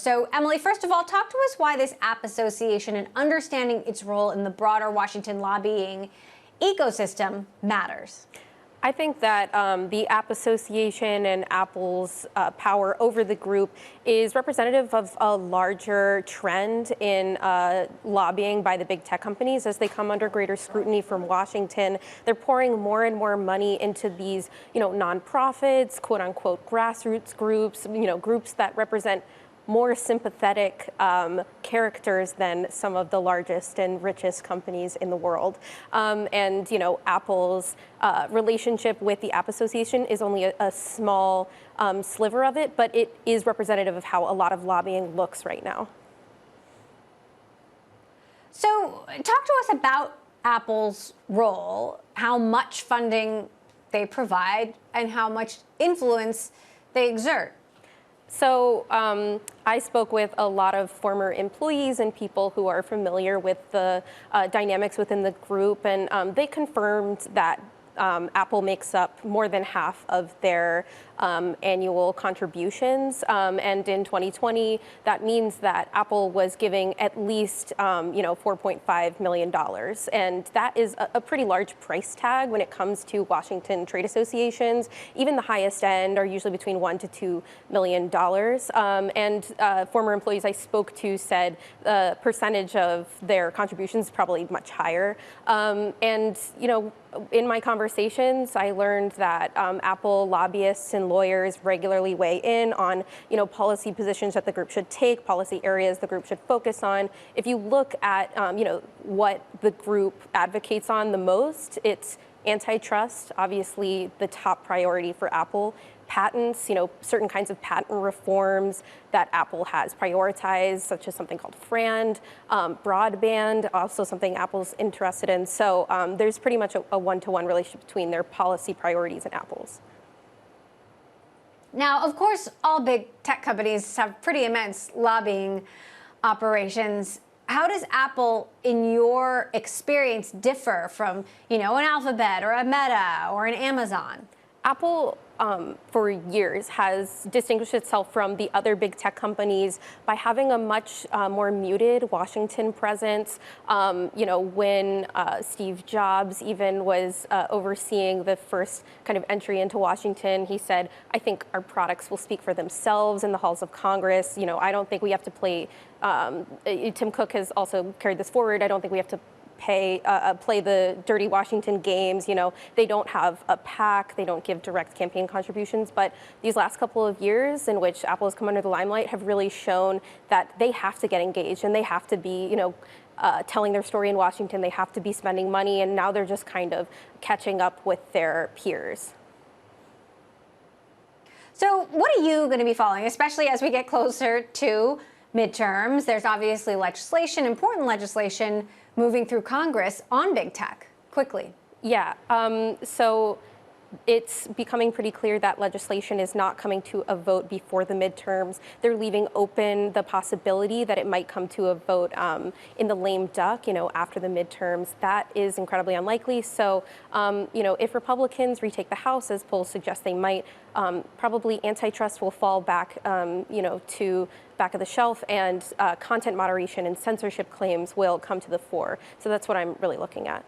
So, Emily, first of all, talk to us why this app association and understanding its role in the broader Washington lobbying ecosystem matters. I think that the App Association and Apple's power over the group is representative of a larger trend in lobbying by the big tech companies as they come under greater scrutiny from Washington. They're pouring more and more money into these, nonprofits, quote unquote, grassroots groups, groups that represent more sympathetic characters than some of the largest and richest companies in the world. Apple's relationship with the App Association is only a small sliver of it, but it is representative of how a lot of lobbying looks right now. So talk to us about Apple's role, how much funding they provide, and how much influence they exert. So I spoke with a lot of former employees and people who are familiar with the dynamics within the group, and they confirmed that Apple makes up more than half of their annual contributions, and in 2020, that means that Apple was giving at least $4.5 million, and that is a pretty large price tag when it comes to Washington trade associations. Even the highest end are usually between $1 to $2 million, and former employees I spoke to said the percentage of their contributions is probably much higher, in my conversations, I learned that Apple lobbyists and lawyers regularly weigh in on, policy positions that the group should take, policy areas the group should focus on. If you look at, what the group advocates on the most, it's antitrust, obviously the top priority for Apple. Patents, certain kinds of patent reforms that Apple has prioritized, such as something called FRAND, broadband, also something Apple's interested in. So there's pretty much a one-to-one relationship between their policy priorities and Apple's. Now, of course, all big tech companies have pretty immense lobbying operations. How does Apple, in your experience, differ from, an Alphabet or a Meta or an Amazon? Apple, for years, has distinguished itself from the other big tech companies by having a much more muted Washington presence. When Steve Jobs even was overseeing the first kind of entry into Washington, he said, "I think our products will speak for themselves in the halls of Congress. I don't think we have to play." Tim Cook has also carried this forward. I don't think we have to play the dirty Washington games. They don't have a PAC, they don't give direct campaign contributions, but these last couple of years in which Apple has come under the limelight have really shown that they have to get engaged and they have to be, telling their story in Washington, they have to be spending money, and now they're just kind of catching up with their peers. So what are you going to be following, especially as we get closer to midterms? There's obviously important legislation, moving through Congress on big tech quickly. Yeah, so it's becoming pretty clear that legislation is not coming to a vote before the midterms. They're leaving open the possibility that it might come to a vote in the lame duck, after the midterms. That is incredibly unlikely. So, if Republicans retake the House, as polls suggest they might, probably antitrust will fall back, to back of the shelf, and content moderation and censorship claims will come to the fore. So that's what I'm really looking at.